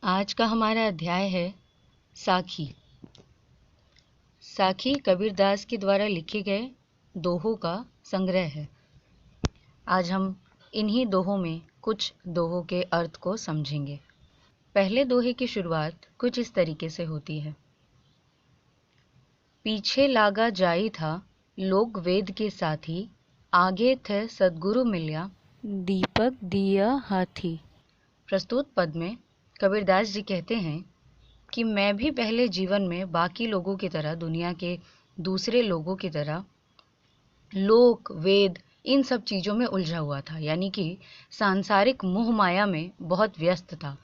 आज का हमारा अध्याय है साखी। साखी कबीरदास के द्वारा लिखे गए दोहों का संग्रह है। आज हम इन्हीं दोहों में कुछ दोहों के अर्थ को समझेंगे। पहले दोहे की शुरुआत कुछ इस तरीके से होती है। पीछे लागा जाई था लोक वेद के साथी, आगे थे सद्गुरु मिल्या दीपक दिया हाथी। प्रस्तुत पद में कबीरदास जी कहते हैं कि मैं भी पहले जीवन में बाकी लोगों की तरह, दुनिया के दूसरे लोगों की तरह लोक वेद इन सब चीज़ों में उलझा हुआ था, यानी कि सांसारिक मोह माया में बहुत व्यस्त था।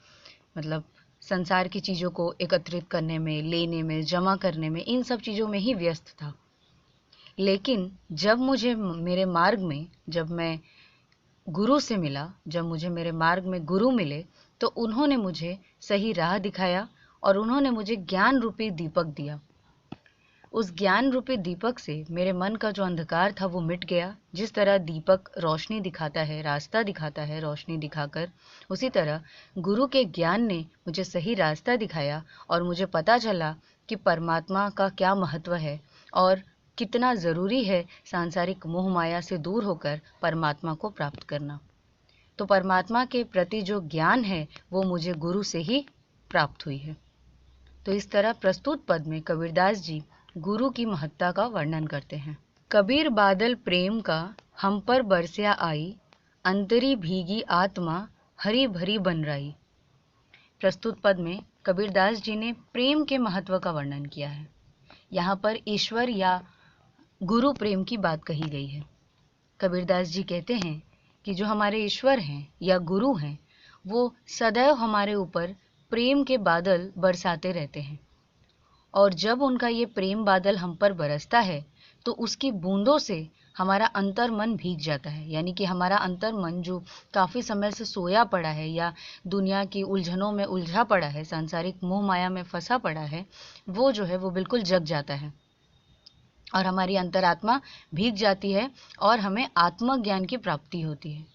मतलब संसार की चीज़ों को एकत्रित करने में, लेने में, जमा करने में, इन सब चीज़ों में ही व्यस्त था। लेकिन जब मुझे मेरे मार्ग में, जब मैं गुरु से मिला, जब मुझे मेरे मार्ग में गुरु मिले, तो उन्होंने मुझे सही राह दिखाया और उन्होंने मुझे ज्ञान रूपी दीपक दिया। उस ज्ञान रूपी दीपक से मेरे मन का जो अंधकार था वो मिट गया। जिस तरह दीपक रोशनी दिखाता है, रास्ता दिखाता है रोशनी दिखाकर, उसी तरह गुरु के ज्ञान ने मुझे सही रास्ता दिखाया और मुझे पता चला कि परमात्मा का क्या महत्व है और कितना ज़रूरी है सांसारिक मोह माया से दूर होकर परमात्मा को प्राप्त करना। तो परमात्मा के प्रति जो ज्ञान है वो मुझे गुरु से ही प्राप्त हुई है। तो इस तरह प्रस्तुत पद में कबीरदास जी गुरु की महत्ता का वर्णन करते हैं। कबीर बादल प्रेम का हम पर बरसिया आई, अंतरी भीगी आत्मा हरी भरी बन रही। प्रस्तुत पद में कबीरदास जी ने प्रेम के महत्व का वर्णन किया है। यहाँ पर ईश्वर या गुरु प्रेम की बात कही गई है। कबीरदास जी कहते हैं कि जो हमारे ईश्वर हैं या गुरु हैं, वो सदैव हमारे ऊपर प्रेम के बादल बरसाते रहते हैं और जब उनका ये प्रेम बादल हम पर बरसता है तो उसकी बूंदों से हमारा अंतर मन भीग जाता है। यानी कि हमारा अंतर मन जो काफ़ी समय से सोया पड़ा है या दुनिया की उलझनों में उलझा पड़ा है, सांसारिक मोह माया में फंसा पड़ा है, वो जो है वो बिल्कुल जग जाता है और हमारी अंतरात्मा भीग जाती है और हमें आत्मज्ञान की प्राप्ति होती है।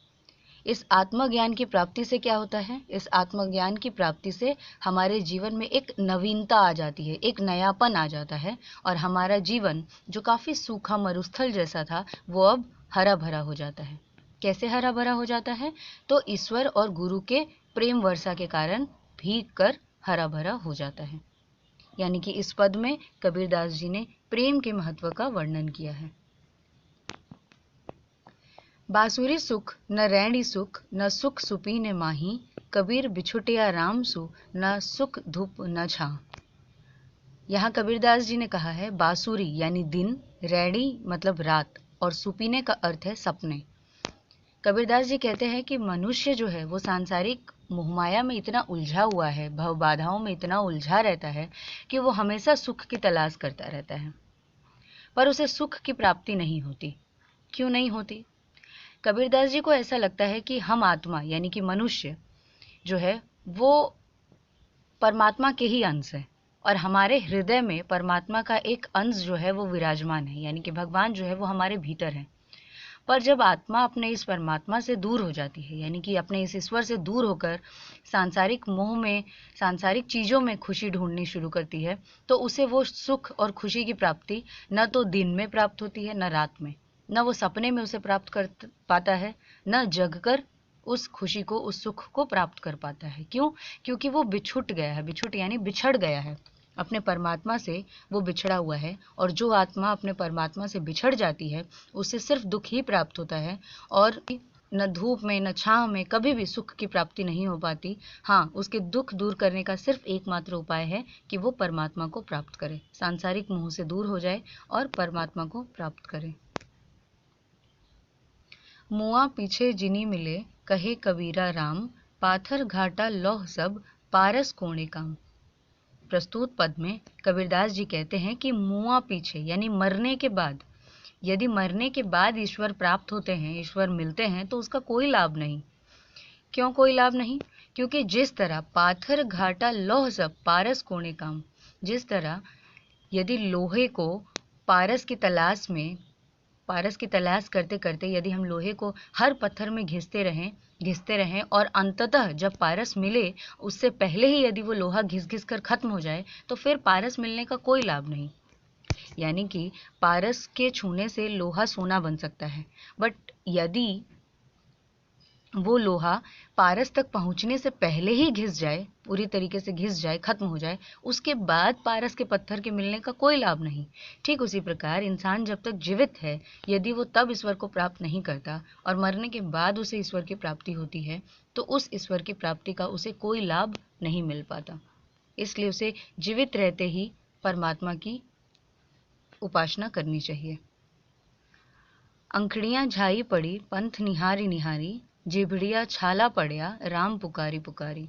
इस आत्मज्ञान की प्राप्ति से क्या होता है? इस आत्मज्ञान की प्राप्ति से हमारे जीवन में एक नवीनता आ जाती है, एक नयापन आ जाता है और हमारा जीवन जो काफ़ी सूखा मरुस्थल जैसा था वो अब हरा भरा हो जाता है। कैसे हरा भरा हो जाता है? तो ईश्वर और गुरु के प्रेम वर्षा के कारण भीग कर हरा भरा हो जाता है। यानी कि इस पद में कबीरदास जी ने प्रेम के महत्व का वर्णन किया है। बासुरी सुख न रैणी सुख, न सुख सुपी ने माही, कबीर बिछुटिया राम सु, न सुख धूप न छा। यहाँ कबीरदास जी ने कहा है बासुरी यानी दिन, रैणी मतलब रात और सुपीने का अर्थ है सपने। कबीरदास जी कहते हैं कि मनुष्य जो है वो सांसारिक मोहमाया में इतना उलझा हुआ है, भव बाधाओं में इतना उलझा रहता है कि वो हमेशा सुख की तलाश करता रहता है, पर उसे सुख की प्राप्ति नहीं होती। क्यों नहीं होती? कबीरदास जी को ऐसा लगता है कि हम आत्मा यानी कि मनुष्य जो है वो परमात्मा के ही अंश है और हमारे हृदय में परमात्मा का एक अंश जो है वो विराजमान है, यानी कि भगवान जो है वो हमारे भीतर है। पर जब आत्मा अपने इस परमात्मा से दूर हो जाती है, यानी कि अपने इस ईश्वर से दूर होकर सांसारिक मोह में, सांसारिक चीज़ों में खुशी ढूंढनी शुरू करती है, तो उसे वो सुख और खुशी की प्राप्ति न तो दिन में प्राप्त होती है, न रात में, न वो सपने में उसे प्राप्त कर पाता है, न जगकर उस खुशी को, उस सुख को प्राप्त कर पाता है। क्यों? क्योंकि वो बिछुट गया है। बिछुट यानी बिछड़ गया है, अपने परमात्मा से वो बिछड़ा हुआ है और जो आत्मा अपने परमात्मा से बिछड़ जाती है उसे सिर्फ दुख ही प्राप्त होता है और न धूप में न छांव में कभी भी सुख की प्राप्ति नहीं हो पाती। हाँ, उसके दुख दूर करने का सिर्फ एकमात्र उपाय है कि वो परमात्मा को प्राप्त करे, सांसारिक मोह से दूर हो जाए और परमात्मा को प्राप्त करे। मुआ पीछे जिनी मिले कहे कबीरा राम, पाथर घाटा लौह सब पारस कोणे काम। प्रस्तुत पद में कबीरदास जी कहते हैं कि मुआ पीछे यानी मरने के बाद, यदि मरने के बाद ईश्वर प्राप्त होते हैं, ईश्वर मिलते हैं, तो उसका कोई लाभ नहीं। क्यों कोई लाभ नहीं? क्योंकि जिस तरह पाथर घाटा लौह सब पारस कोणे काम, जिस तरह यदि लोहे को पारस की तलाश में, पारस की तलाश करते करते यदि हम लोहे को हर पत्थर में घिसते रहें घिसते रहें और अंततः जब पारस मिले उससे पहले ही यदि वो लोहा घिस घिस कर खत्म हो जाए तो फिर पारस मिलने का कोई लाभ नहीं। यानी कि पारस के छूने से लोहा सोना बन सकता है, बट यदि वो लोहा पारस तक पहुंचने से पहले ही घिस जाए, पूरी तरीके से घिस जाए, खत्म हो जाए, उसके बाद पारस के पत्थर के मिलने का कोई लाभ नहीं। ठीक उसी प्रकार इंसान जब तक जीवित है, यदि वो तब ईश्वर को प्राप्त नहीं करता और मरने के बाद उसे ईश्वर की प्राप्ति होती है, तो उस ईश्वर की प्राप्ति का उसे कोई लाभ नहीं मिल पाता। इसलिए उसे जीवित रहते ही परमात्मा की उपासना करनी चाहिए। अंखड़ियां झाई पड़ी पंथ निहारी निहारी, जिभड़िया छाला पड़या राम पुकारी पुकारी।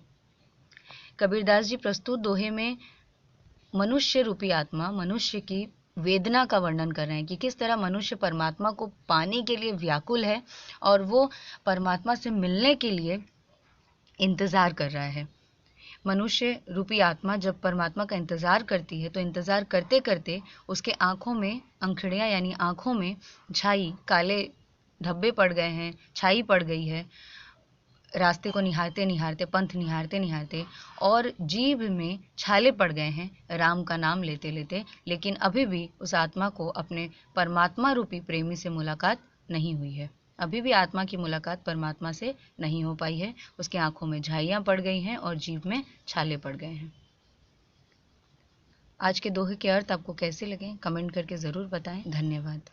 कबीरदास जी प्रस्तुत दोहे में मनुष्य रूपी आत्मा, मनुष्य की वेदना का वर्णन कर रहे हैं कि किस तरह मनुष्य परमात्मा को पाने के लिए व्याकुल है और वो परमात्मा से मिलने के लिए इंतजार कर रहा है। मनुष्य रूपी आत्मा जब परमात्मा का इंतजार करती है तो इंतजार करते करते उसके आंखों में अंखड़ियां यानी आंखों में छाई, काले धब्बे पड़ गए हैं, छाई पड़ गई है, रास्ते को निहारते निहारते, पंथ निहारते निहारते, और जीभ में छाले पड़ गए हैं राम का नाम लेते लेते, लेकिन अभी भी उस आत्मा को अपने परमात्मा रूपी प्रेमी से मुलाकात नहीं हुई है। अभी भी आत्मा की मुलाकात परमात्मा से नहीं हो पाई है। उसकी आंखों में झाइयाँ पड़ गई हैं और जीभ में छाले पड़ गए हैं। आज के दोहे के अर्थ आपको कैसे लगे कमेंट करके ज़रूर बताएं। धन्यवाद।